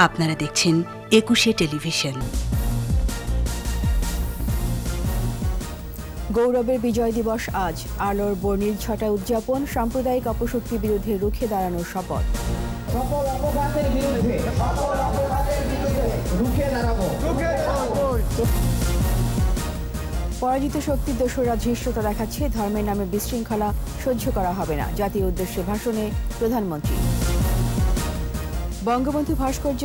আপনারা দেখছেন একুশে টেলিভিশন। গৌরবের বিজয় দিবস আজ। আলোর বর্ণিল ছটা উদযাপন, সাম্প্রদায়িক অপশক্তির বিরুদ্ধে রুখে দাঁড়ানোর শপথ। সকল অপঘাতের বিরুদ্ধে রুখে দাঁড়াবো। পরাজিত শক্তির দোসররা ধৃষ্টতা দেখাচ্ছে, ধর্মের নামে বিশৃঙ্খলা সহ্য করা হবে না, জাতির উদ্দেশ্যে ভাষণে প্রধানমন্ত্রী। বঙ্গবন্ধু ভাস্কর্য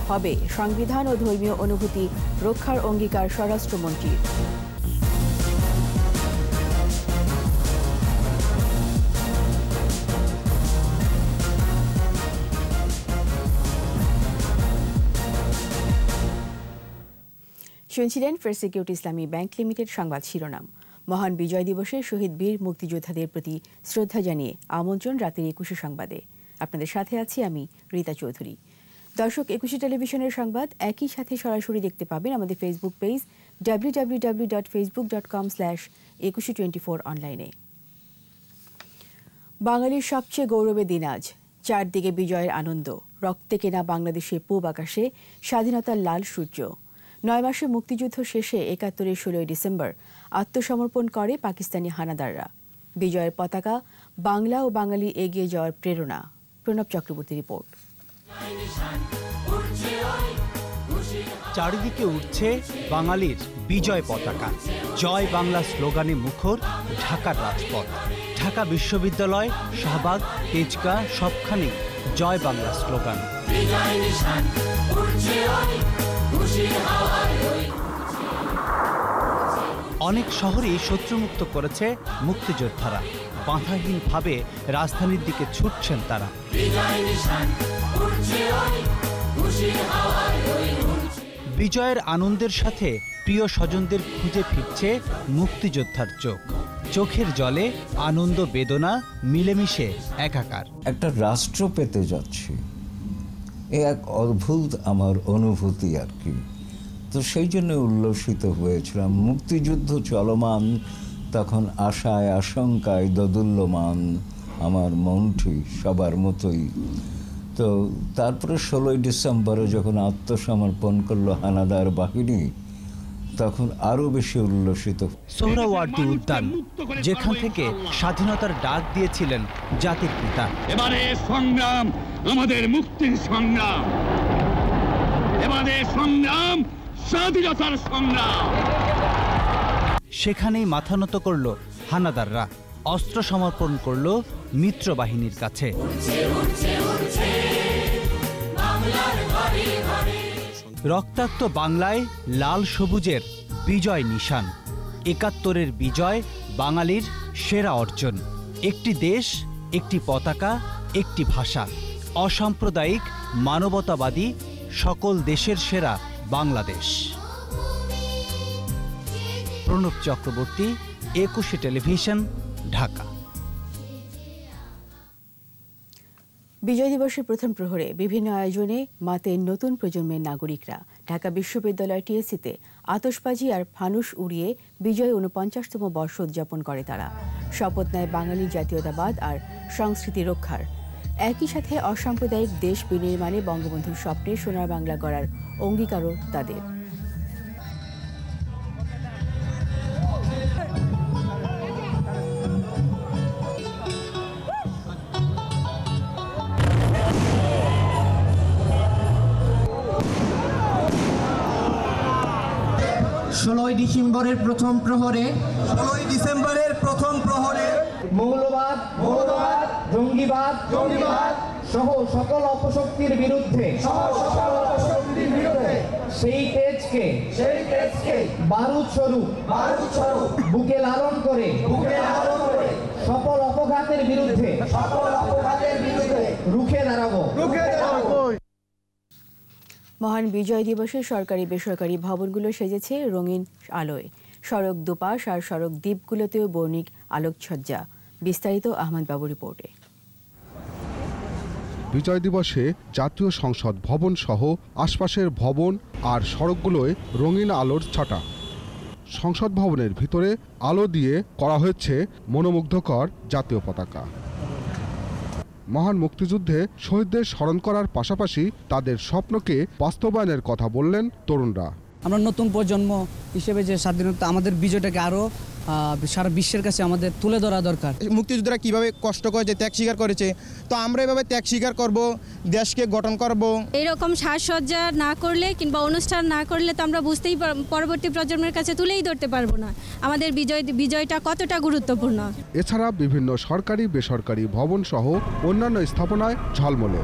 হবে সংবিধান ও ধর্মীয় অনুভূতি রক্ষার অঙ্গীকার স্বরাষ্ট্রমন্ত্রীর। শুনছিলেন ফার্স্ট সিকিউরিটি ইসলামী ব্যাংক লিমিটেড সংবাদ শিরোনাম। মহান বিজয় দিবসে শহীদ বীর মুক্তিযোদ্ধাদের প্রতি শ্রদ্ধা জানিয়ে আমন্ত্রণ রাতের ২১ সংবাদে। আপনাদের সাথে আছি আমি রীতা চৌধুরী। দর্শক, ২১ টেলিভিশনের সংবাদ একই সাথে সরাসরি দেখতে পাবেন আমাদের ফেসবুক পেজ www.facebook.com/2124 অনলাইনে। বাঙালির সবচেয়ে গৌরবের দিন আজ। চারদিকে বিজয়ের আনন্দ, রক্তে কেনা বাংলাদেশের পূব আকাশে স্বাধীনতার লাল সূর্য। ৯ মাসের মুক্তিযুদ্ধ শেষে ৭১-এর ১৬ ডিসেম্বর আত্মসমর্পণ করে পাকিস্তানি হানাদাররা। বিজয়ের পতাকা বাংলা ও বাঙালি এগিয়ে যাওয়ার প্রেরণা। প্রণব চক্রবর্তী রিপোর্ট। চারিদিকে উঠছে বাঙালির বিজয় পতাকা। জয় বাংলা স্লোগানে মুখর ঢাকার রাজপথ। ঢাকা বিশ্ববিদ্যালয়, শাহবাগ, তেজগাঁ সবখানে জয় বাংলা স্লোগান। অনেক শহরেই শত্রুমুক্ত করেছে মুক্তিযোদ্ধারা। বাধাহীনভাবে রাজধানীর দিকে ছুটছেন তারা। বিজয়ের আনন্দের সাথে প্রিয় স্বজনদের খুঁজে ফিরছে মুক্তিযোদ্ধার চোখ। চোখের জলে আনন্দ বেদনা মিলেমিশে একাকার। একটা রাষ্ট্র পেতে যাচ্ছি, এ এক অদ্ভুত আমার অনুভূতি আর কি। তো সেই জন্য উল্লসিত হয়েছিলাম। মুক্তিযুদ্ধ চলমান, তখন আশায় আশঙ্কায় দোদুল্যমান আমার মনটি সবার মতোই। তো তারপরে ১৬ ডিসেম্বরে যখন আত্মসমর্পণ করলো হানাদার বাহিনী, তখন আরো বেশি উল্লসিত। সোহরাওয়ার্দী উদ্যান, যেখান থেকে স্বাধীনতার ডাক দিয়েছিলেন জাতির পিতা। এবারে সংগ্রাম আমাদের মুক্তির সংগ্রাম, এবারে সংগ্রাম স্বাধীনতার সংগ্রাম। সেখানেই মাথা নত করল হানাদাররা, অস্ত্র সমর্পণ করল মিত্র বাহিনীর কাছে। রক্তাক্ত বাংলায় লাল সবুজের বিজয় নিশান। ৭১-এর বিজয় বাঙালির সেরা অর্জন। একটি দেশ, একটি পতাকা, একটি ভাষা, অসাম্প্রদায়িক মানবতাবাদী সকল দেশের সেরা বাংলাদেশ। প্রণব চক্রবর্তী, ২১ টেলিভিশন, ঢাকা। বিজয় দিবসের প্রথম প্রহরে বিভিন্ন আয়োজনে মাতেন নতুন প্রজন্মের নাগরিকরা। ঢাকা বিশ্ববিদ্যালয় টিএসসিতে আতশবাজি আর ফানুস উড়িয়ে বিজয় ৪৯তম বর্ষ উদযাপন করে তারা। শপথ নেয় বাঙালি জাতীয়তাবাদ আর সংস্কৃতি রক্ষার। একই সাথে অসাম্প্রদায়িক দেশ বিনির্মাণে বঙ্গবন্ধুর স্বপ্নে সোনার বাংলা গড়ার অঙ্গীকারও তাদের। ১৬ ডিসেম্বরের প্রথম প্রহরে মৌলবাদ, জঙ্গিবাদ সহ সকল অপশক্তির বিরুদ্ধে সেই তেজকে বারুদ স্বরূপ বুকে লালন করে সকল অপঘাতের বিরুদ্ধে রুখে দাঁড়াবো। মহান বিজয় দিবসে সরকারি বেসরকারি ভবনগুলো সেজেছে রঙিন আলোয়। সড়ক দুপাশ আর সড়ক দ্বীপগুলোতেও বর্ণিক আলোকসজ্জা। বিস্তারিত আহমদ বাবু রিপোর্টে। বিজয় দিবসে জাতীয় সংসদ ভবন সহ আশপাশের ভবন আর সড়কগুলোয় রঙিন আলোর ছটা। সংসদ ভবনের ভিতরে আলো দিয়ে করা হয়েছে মনোমুগ্ধকর জাতীয় পতাকা। মহান মুক্তিযুদ্ধে শহীদদের স্মরণ করার পাশাপাশি তাদের স্বপ্নকে বাস্তবায়নের কথা বললেন তরুণরা। আমরা নতুন প্রজন্ম হিসেবে যে স্বাধীনতা আমাদের বিজয়টাকে আরও সারা বিশ্বের কাছে আমাদের তুলে ধরা দরকার। মুক্তিযোদ্ধারা কিভাবে কষ্ট করে যে ত্যাগ স্বীকার করেছে, তো আমরা এভাবে ত্যাগ স্বীকার করব, দেশকে গঠন করব। এইরকম সাজসজ্জা না করলে কিংবা অনুষ্ঠান না করলে তো আমরা বুঝতেই পরবর্তী প্রজন্মের কাছে তুলেই ধরতে পারবো না আমাদের বিজয়টা কতটা গুরুত্বপূর্ণ। এছাড়া বিভিন্ন সরকারি বেসরকারি ভবন সহ অন্যান্য স্থাপনায় ঝলমলে।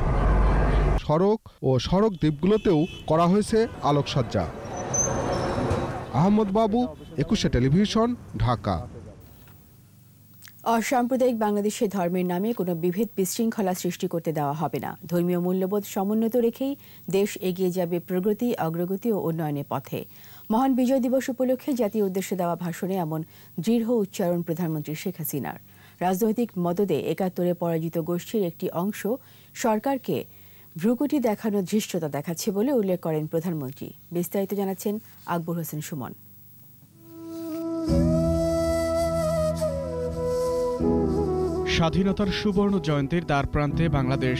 সড়ক ও সড়ক দ্বীপগুলোতেও করা হয়েছে আলোকসজ্জা। আহমদ বাবু, 21 টেলিভিশন, ঢাকা। অসাম্প্রদায়িক বাংলাদেশে ধর্মের নামে কোনো বিভেদ বিশৃঙ্খলা সৃষ্টি করতে দেওয়া হবে না। ধর্মীয় মূল্যবোধ সমুন্নত রেখেই দেশ এগিয়ে যাবে প্রগতি, অগ্রগতি ও উন্নয়নের পথে। মহান বিজয় দিবস উপলক্ষে জাতীয় উদ্দেশ্যে দেওয়া ভাষণে এমন দৃঢ় উচ্চারণ প্রধানমন্ত্রী শেখ হাসিনার। রাজনৈতিক মদদে ৭১-এ পরাজিত গোষ্ঠীর একটি অংশ সরকারকে ভ্রুকুটি দেখানোর ধৃষ্টতা দেখাচ্ছে বলে উল্লেখ করেন প্রধানমন্ত্রী। বিস্তারিত জানাচ্ছেন আকবর হোসেন সুমন। স্বাধীনতার সুবর্ণ জয়ন্তীর দ্বারপ্রান্তে বাংলাদেশ।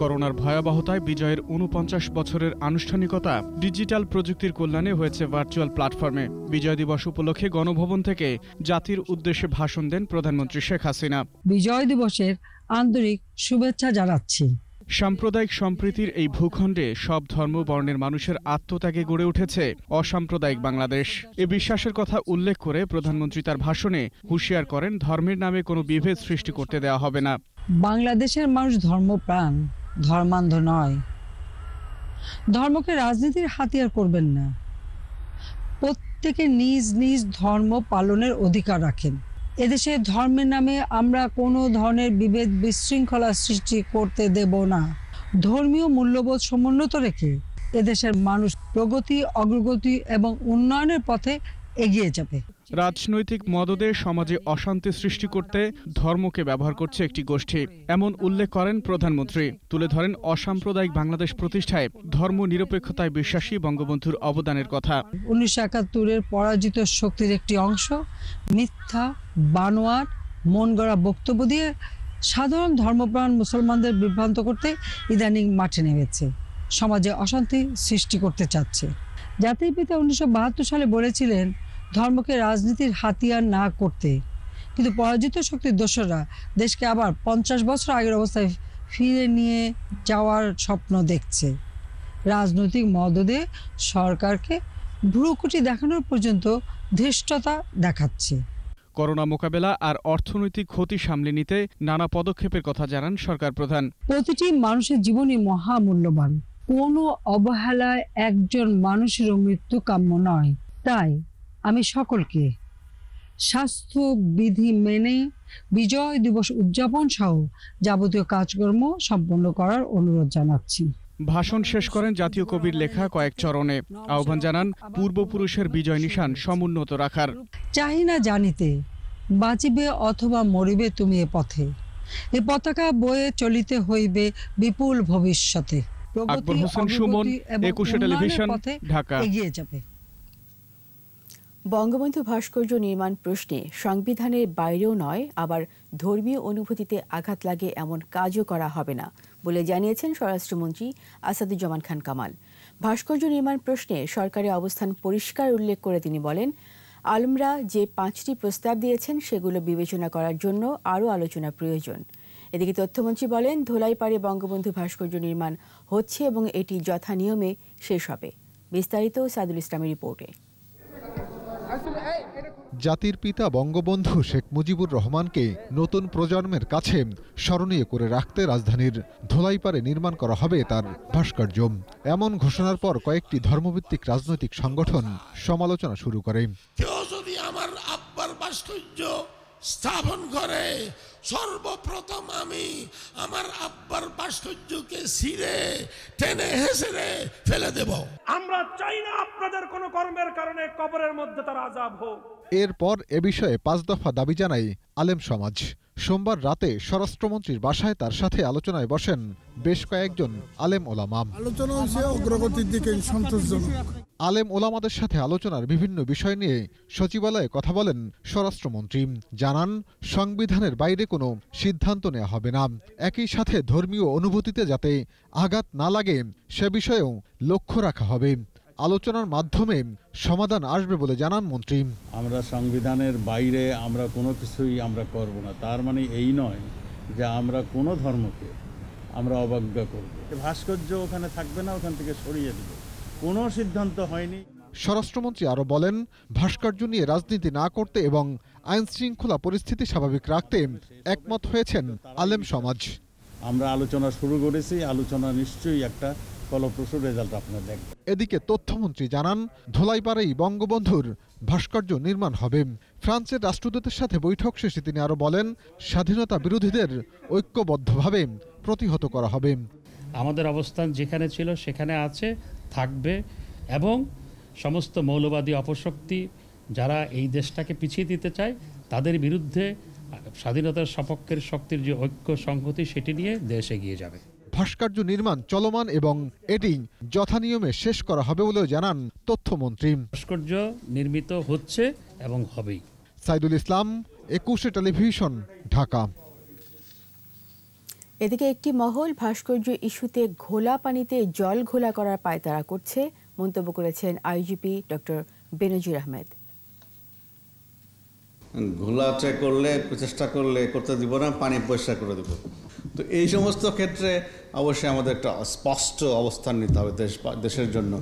করোনার ভয়াবহতায় বিজয়ের ৪৯ বছরের আনুষ্ঠানিকতা ডিজিটাল প্রযুক্তির কল্যাণে হয়েছে ভার্চুয়াল প্ল্যাটফর্মে। বিজয় দিবস উপলক্ষে গণভবন থেকে জাতির উদ্দেশ্যে ভাষণ দেন প্রধানমন্ত্রী শেখ হাসিনা। বিজয় দিবসের আন্তরিক শুভেচ্ছা জানাচ্ছি। সাম্প্রদায়িক সম্প্রীতির এই ভূখণ্ডে সব ধর্ম বর্ণের মানুষের আত্মত্যাগে গড়ে উঠেছে অসাম্প্রদায়িক বাংলাদেশ। এ বিশ্বাসের কথা উল্লেখ করে প্রধানমন্ত্রী তার ভাষণে হুঁশিয়ার করেন, ধর্মের নামে কোনো বিভেদ সৃষ্টি করতে দেওয়া হবে না। বাংলাদেশের মানুষ ধর্মপ্রাণ, ধর্মান্ধ নয়। ধর্মকে রাজনীতির হাতিয়ার করবেন না। প্রত্যেকে নিজ নিজ ধর্ম পালনের অধিকার রাখেন। এদেশে ধর্মের নামে আমরা কোনো ধরনের বিভেদ বিশৃঙ্খলা সৃষ্টি করতে দেব না। ধর্মীয় মূল্যবোধ সমুন্নত রেখে এদেশের মানুষ প্রগতি, অগ্রগতি এবং উন্নয়নের পথে এগিয়ে যাবে। রাজনৈতিক মদদে সমাজে অশান্তি সৃষ্টি করতে ধর্মকে ব্যবহার করছে একটি গোষ্ঠী, এমন উল্লেখ করেন প্রধানমন্ত্রী। তুলে ধরেন অসাম্প্রদায়িক বাংলাদেশ প্রতিষ্ঠায় ধর্ম নিরপেক্ষতায় বিশ্বাসী বঙ্গবন্ধুর অবদানের কথা। ১৯৭১-এর পরাজিত শক্তির একটি অংশ মিথ্যা, বানোয়াট, মন গড়া বক্তব্য দিয়ে সাধারণ ধর্মপ্রাণ মুসলমানদের বিভ্রান্ত করতে ইদানিং মাঠে নেমেছে। সমাজে অশান্তি সৃষ্টি করতে চাচ্ছে। জাতির পিতা ১৯৭২ সালে বলেছিলেন ধর্মকে রাজনীতির হাতিয়ার না করতে, কিন্তু পরাজিত শক্তির দোসররা দেশকে আবার ৫০ বছর আগের অবস্থায় ফিরে নিয়ে যাওয়ার স্বপ্ন দেখছে। রাজনৈতিক মদদে সরকারকে ভ্রুকুটি দেখানোর পর্যন্ত ধৃষ্টতা দেখাচ্ছে। করোনা মোকাবেলা আর অর্থনৈতিক ক্ষতি সামলে নিতে নানা পদক্ষেপের কথা জানান সরকার প্রধান। প্রতিটি মানুষের জীবনই মহামূল্যবান। কোনো অবহেলায় একজন মানুষেরও মৃত্যু কাম্য নয়। তাই আমি সকলকে স্বাস্থ্য বিধি মেনে বিজয় দিবস উদযাপন সহ যাবতীয় কাজকর্ম সম্পন্ন করার অনুরোধ জানাচ্ছি। ভাষণ শেষ করেন জাতীয় কবির লেখা কয়েক চরণে। আহ্বান জানান পূর্বপুরুষের বিজয় নিশান সমুন্নত রাখার। চাহি না জানিতে বাঁচিবে অথবা মরিবে তুমি এ পথে, এ পতাকা বয়ে চলিতে হইবে বিপুল ভবিষ্যতে। আকবর হোসেন সুমন, ২১ টেলিভিশন, ঢাকা। এগিয়ে যাবে। বঙ্গবন্ধু ভাস্কর্য নির্মাণ প্রশ্নে সংবিধানের বাইরেও নয়, আবার ধর্মীয় অনুভূতিতে আঘাত লাগে এমন কাজও করা হবে না বলে জানিয়েছেন স্বরাষ্ট্রমন্ত্রী আসাদুজ্জামান খান কামাল। ভাস্কর্য নির্মাণ প্রশ্নে সরকারের অবস্থান পরিষ্কার উল্লেখ করে তিনি বলেন, আলমরা যে ৫টি প্রস্তাব দিয়েছেন সেগুলো বিবেচনা করার জন্য আরও আলোচনা প্রয়োজন। এদিকে তথ্যমন্ত্রী বলেন, ধোলাইপাড়ে বঙ্গবন্ধু ভাস্কর্য নির্মাণ হচ্ছে এবং এটি যথানিয়মে শেষ হবে। বিস্তারিত সাদুল ইসলামের রিপোর্টে। জাতির পিতা বঙ্গবন্ধু শেখ মুজিবুর রহমানকে নতুন প্রজন্মের কাছে স্মরণীয় করে রাখতে রাজধানীর ধোলাইপাড়ে নির্মাণ করা হবে তার ভাস্কর্য। এমন ঘোষণার পর কয়েকটি ধর্মভিত্তিক রাজনৈতিক সংগঠন সমালোচনা শুরু করে। কেউ যদি আমার আব্বার ভাস্কর্য স্থাপন করে, সর্বপ্রথম আমি আমার আব্বার ভাস্কর্যকে ছিঁড়ে টেনে হেসড়ে ফেলে দেব। আমরা চাই না আপনাদের কোনো কর্মের কারণে কবরের মধ্যে তার আযাব হোক। এরপর এ বিষয়ে ৫ দফা দাবি জানায় আলেম সমাজ। সোমবার রাতে স্বরাষ্ট্রমন্ত্রীর বাসায় তার সাথে আলোচনায় বসেন বেশ কয়েকজন আলেম ওলামা। আলোচনা হচ্ছে অগ্রগতির দিকে সন্তোষজনক। আলেম ওলামাদের সাথে আলোচনার বিভিন্ন বিষয় নিয়ে সচিবালয়ে কথা বলেন স্বরাষ্ট্রমন্ত্রী। জানান, সংবিধানের বাইরে কোনো সিদ্ধান্ত নেওয়া হবে না। একই সাথে ধর্মীয় অনুভূতিতে যাতে আঘাত না লাগে সে বিষয়েও লক্ষ্য রাখা হবে। আলোচনার মাধ্যমে সমাধান আসবে বলে জানান মন্ত্রী। আমরা সংবিধানের বাইরে আমরা কোনো কিছুই আমরা করব না, তার মানে এই নয় যে আমরা কোনো ধর্মকে আমরা অবজ্ঞা করব। ভাস্কর্য ওখানে থাকবে না, ওখান থেকে সরিয়ে দেব, কোনো সিদ্ধান্ত হয়নি। স্বরাষ্ট্রমন্ত্রী আরও বলেন, ভাস্কর্য নিয়ে রাজনীতি না করতে এবং আইন শৃঙ্খলা পরিস্থিতি স্বাভাবিক রাখতে একমত হয়েছেন আলেম সমাজ। আমরা আলোচনা শুরু করেছি, আলোচনা নিশ্চয়ই একটা ফলপ্রসূ রেজাল্ট আপনারা দেখবেন। এদিকে তথ্যমন্ত্রী জানান, ধোলাইপাড়েই বঙ্গবন্ধুর ভাস্কর্য নির্মাণ হবে। ফ্রান্সের রাষ্ট্রদূতের সাথে বৈঠক শেষে তিনি আরও বলেন, স্বাধীনতা বিরোধীদের ঐক্যবদ্ধভাবে প্রতিহত করা হবে। আমাদের অবস্থান যেখানে ছিল সেখানে আছে, থাকবে, এবং সমস্ত মৌলবাদী অপশক্তি যারা এই দেশটাকে পিছিয়ে দিতে চায় তাদের বিরুদ্ধে স্বাধীনতার সপক্ষের শক্তির যে ঐক্য সংহতি সেটি নিয়ে দেশ এগিয়ে যাবে। ভাস্কর্য নির্মাণ চলমান এবং এটি যথানিয়মে শেষ করা হবে বলেও জানান তথ্যমন্ত্রী। ভাস্কর্য নির্মিত হচ্ছে এবং হবেই। সাইদুল ইসলাম, একুশে টেলিভিশন, ঢাকা। এদিকে একটি মহল ভাস্কর্য ইস্যুতে ঘোলা পানিতে জল ঘোলা করার পায়তারা করছে, মন্তব্য করেছেন আইজিপি ডক্টর বেনজির আহমেদ। ঘোলাটে করলে, চেষ্টা করলে করতে দিব না, পানি পরিষ্কার করে দেব। তো এই সমস্ত ক্ষেত্রে অবশ্যই আমাদের একটা স্পষ্ট অবস্থান নিতে হবে দেশের জন্য,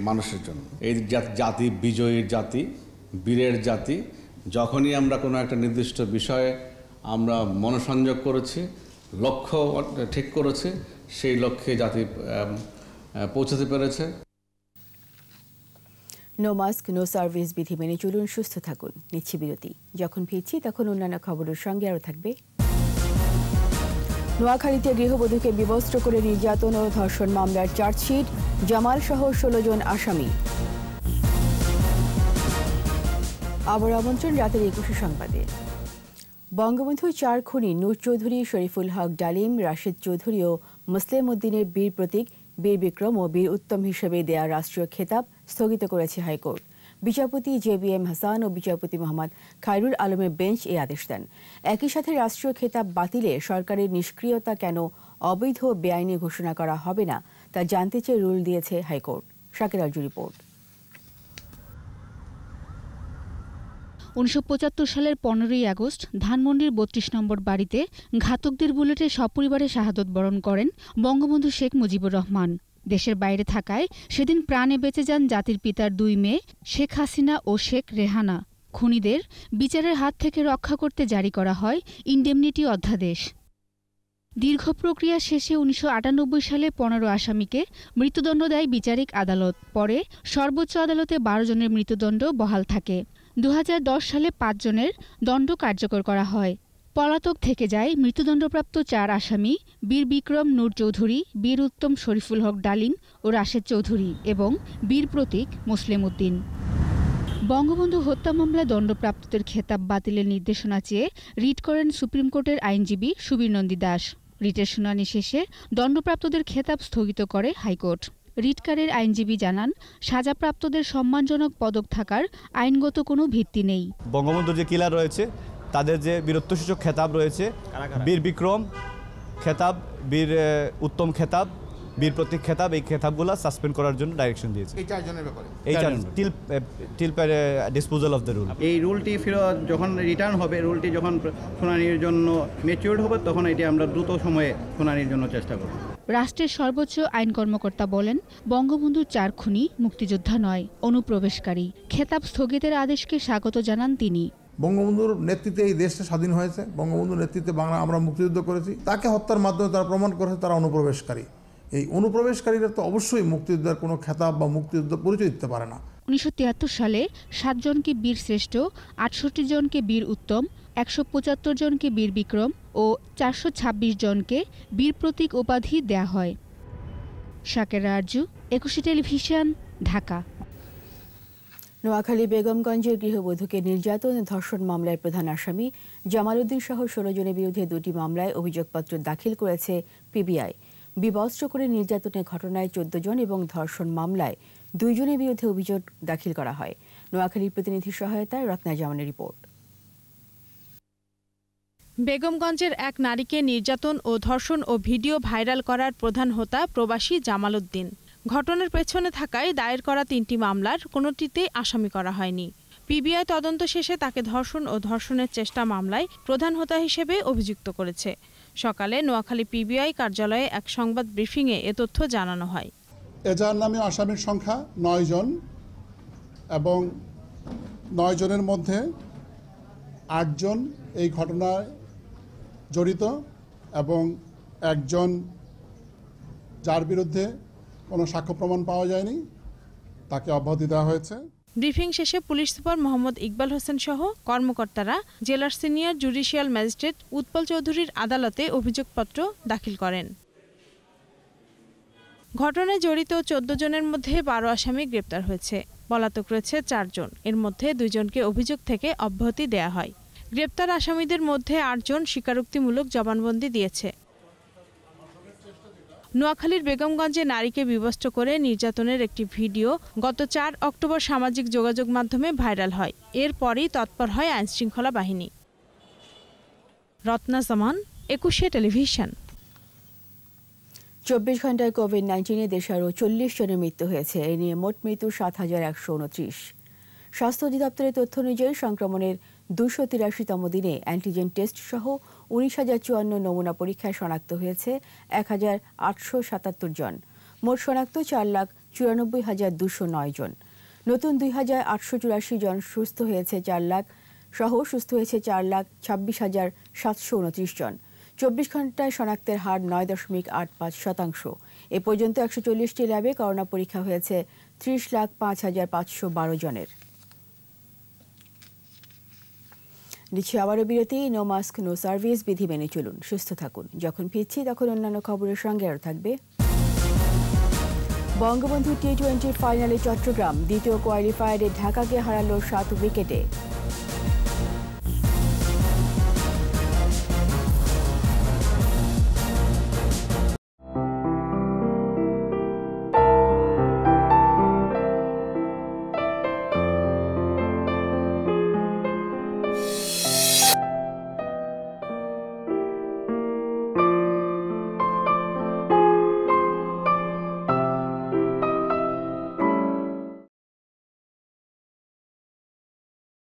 মানুষের জন্য। এই জাতি বিজয়ীর জাতি, বীরের জাতি। যখনই আমরা কোনো একটা নির্দিষ্ট বিষয়ে আমরা মনোসংযোগ করেছি, লক্ষ্য ঠিক করেছে, সেই লক্ষ্যে জাতি পৌঁছাতে পেরেছে। নো মাস্ক নো সার্ভিস বিধি মেনে চলুন, সুস্থ থাকুন। নিচ্ছি বিরতি। যখন ফিরছি তখন অন্যান্য খবরের সঙ্গে আরও থাকবে। নোয়াখালীতে গৃহবধূকে বিবস্ত্র করে নির্যাতন ও ধর্ষণ মামলার চার্জশিট, জামাল সহ 16 জন আসামি। আবার আমন্ত্রণ রাতের 21 সংবাদে। বঙ্গবন্ধু 4 খুনি নূর চৌধুরী, শরীফুল হক ডালিম, রাশেদ চৌধুরী ও মুসলিম উদ্দিনের বীর প্রতীক, বীর বিক্রম ও বীর উত্তম হিসেবে দেয়া রাষ্ট্রীয় খেতাব স্থগিত করেছে হাইকোর্ট। বিচারপতি JBM হাসান ও বিচারপতি মোহাম্মদ খায়রুল আলমের বেঞ্চ এই আদেশ দেন। একই সাথে রাষ্ট্রীয় খেতাব বাতিলে সরকারের নিষ্ক্রিয়তা কেন অবৈধ ও বেআইনি ঘোষণা করা হবে না তা জানতে চেয়ে রুল দিয়েছে হাইকোর্ট। শাকির আরজু রিপোর্ট। 1975 সালের 15ই আগস্ট ধানমন্ডির 32 নম্বর বাড়িতে ঘাতকদের বুলেটে সপরিবারে শাহাদত বরণ করেন বঙ্গবন্ধু শেখ মুজিবুর রহমান। দেশের বাইরে থাকায় সেদিন প্রাণে বেঁচে যান জাতির পিতার 2 মেয়ে শেখ হাসিনা ও শেখ রেহানা। খুনিদের বিচারের হাত থেকে রক্ষা করতে জারি করা হয় ইনডেমনিটি অধ্যাদেশ। দীর্ঘ প্রক্রিয়া শেষে 1998 সালে 15 আসামিকে মৃত্যুদণ্ড দেয় বিচারিক আদালত। পরে সর্বোচ্চ আদালতে 12 জনের মৃত্যুদণ্ড বহাল থাকে। 2010 সালে 5 জনের দণ্ড কার্যকর করা হয়। পলাতক থেকে যায় মৃত্যুদণ্ডপ্রাপ্ত 4 আসামি বীর বিক্রম নূর চৌধুরী, বীর উত্তম শরীফুল হক ডালিম ও রাশেদ চৌধুরী এবং বীর প্রতীক মুসলিম উদ্দিন। বঙ্গবন্ধু হত্যা মামলায় দণ্ডপ্রাপ্তদের খেতাব বাতিলের নির্দেশনা চেয়ে রিট করেন সুপ্রিম কোর্টের আইনজীবী সুবীর নন্দী দাস। রিটের শুনানি শেষে দণ্ডপ্রাপ্তদের খেতাব স্থগিত করে হাইকোর্ট। রিটকারের আইনজীবী জানান, সাজাপ্রাপ্তদের সম্মানজনক পদক থাকার আইনগত কোনো ভিত্তি নেই। বঙ্গবন্ধুর যে কিলার রয়েছে তাদের যে বীরত্বসূচক খেতাব রয়েছে, বীর বিক্রম খেতাব, বীর উত্তম খেতাব, বীর প্রতীক খেতাব, এই খেতাবগুলো সাসপেন্ড করার জন্য ডাইরেকশন দিয়েছে। এই 4 জনের ব্যাপারে till disposal of the rule. এই রুলটি ফেরত যখন রিটার্ন হবে, রুলটি যখন শুনানির জন্য ম্যাচিউরড হবে, তখন এটি আমরা দ্রুত সময়ে শুনানির জন্য চেষ্টা করব। রাষ্ট্রের সর্বোচ্চ আইন কর্মকর্তা বলেন, বঙ্গবন্ধুর 4 খুনি মুক্তিযোদ্ধা নয়, অনুপ্রবেশকারী। খেতাব স্থগিতের আদেশকে স্বাগত জানান তিনি। বঙ্গবন্ধুর নেতৃত্বে এই দেশটা স্বাধীন হয়েছে, বঙ্গবন্ধুর নেতৃত্বে বাংলা আমরা মুক্তিযুদ্ধ করেছি। তাকে হত্যার মাধ্যমে তারা প্রমাণ করেছে তারা অনুপ্রবেশকারী। এই অনুপ্রবেশকারীরা তো অবশ্যই মুক্তিযুদ্ধের কোনো খেতাব বা মুক্তিযুদ্ধ পরিচয় দিতে পারে না। 1973 সালে 7 জনকে বীর শ্রেষ্ঠ, 68 জনকে বীর উত্তম, 175 জনকে বীর বিক্রম ও 426 জনকে বীর প্রতীক উপাধি দেয়া হয়। শাকির আরজু, একুশে টেলিভিশন, ঢাকা। নোয়াখালী বেগমগঞ্জের গৃহবধূকে নির্যাতন ও ধর্ষণ মামলায় প্রধান আসামি জামাল উদ্দিন সহ 16 জনের বিরুদ্ধে 2টি মামলায় অভিযোগপত্র দাখিল করেছে PBI। বিবস্ত্র করে নির্যাতনের ঘটনায় 14 জন এবং ধর্ষণ মামলায় 2 জনের বিরুদ্ধে অভিযোগ দাখিল করা হয়। নোয়াখালীর প্রতিনিধির সহায়তায় রত্না জামানের রিপোর্ট। বেগমগঞ্জের এক নারীকে নির্যাতন ও ধর্ষণ ও ভিডিও ভাইরাল করার প্রধান হোতা প্রবাসী জামাল উদ্দিন। ঘটনার পেছনে থাকায় দায়ের করা 3টি মামলার কোনোটিতেই আসামি করা হয়নি। পিবিআই তদন্ত শেষে তাকে ধর্ষণ ও ধর্ষণের চেষ্টা মামলায় প্রধান হোতা হিসেবে অভিযুক্ত করেছে। সকালে নোয়াখালী পিবিআই কার্যালয়ে এক সংবাদ ব্রিফিংয়ে এ তথ্য জানানো হয়। এজাহার নামে আসামির সংখ্যা 9 জন এবং 9 জনের মধ্যে 8 জন এই ঘটনায় জড়িত এবং 1 জন যার বিরুদ্ধে কোনো সাক্ষ্য প্রমাণ পাওয়া যায়নি, তাকে অব্যাহতি দেওয়া হয়েছে। ব্রিফিং শেষে পুলিশ সুপার মোহাম্মদ ইকবাল হোসেন সহ কর্মকর্তারা জেলার সিনিয়র জুডিশিয়াল ম্যাজিস্ট্রেট উৎপল চৌধুরীর আদালতে অভিযোগপত্র দাখিল করেন। ঘটনায় জড়িত 14 জনের মধ্যে 12 আসামি গ্রেপ্তার হয়েছে। পলাতক রয়েছে 4 জন, এর মধ্যে 2 জনকে অভিযোগ থেকে অব্যাহতি দেয়া হয়। গ্রেপ্তার আসামিদের মধ্যে 8 জন স্বীকারোক্তিমূলক জবানবন্দি দিয়েছে। নোয়াখালীর বেগমগঞ্জে নারীকে বিবস্ত্র করে নির্যাতনের একটি ভিডিও গত 4 অক্টোবর সামাজিক যোগাযোগ মাধ্যমে ভাইরাল হয়। এরপরই তৎপর হয় আইনশৃঙ্খলা বাহিনী। রত্না জামান, 21 টেলিভিশন। 24 ঘন্টায় কোভিড-19 দেশে আরও 40 জনের মৃত্যু হয়েছে। এ নিয়ে মোট মৃত্যু 7129। স্বাস্থ্য অধিদপ্তরের তথ্য অনুযায়ী সংক্রমণের 283তম দিনে অ্যান্টিজেন টেস্ট সহ 19,054 নমুনা পরীক্ষায় শনাক্ত হয়েছে 1,877 জন। মোট শনাক্ত 4,94,209 জন। নতুন 2,884 জন সুস্থ হয়েছে 4 লাখ সহ সুস্থ হয়েছে 4,26,729 জন। 24 ঘন্টায় শনাক্তের হার 9.85%। এ পর্যন্ত 140টি ল্যাবে করোনা পরীক্ষা হয়েছে 30,05,512 জনের। নিচ্ছে আবারও বিরতি। নো মাস্ক নো সার্ভিস বিধি মেনে চলুন, সুস্থ থাকুন। যখন ফিরছি তখন অন্যান্য খবরের সঙ্গে আরও থাকবে। বঙ্গবন্ধু টি-20 ফাইনালে চট্টগ্রাম দ্বিতীয় কোয়ালিফায়ারে ঢাকাকে হারালো 7 উইকেটে।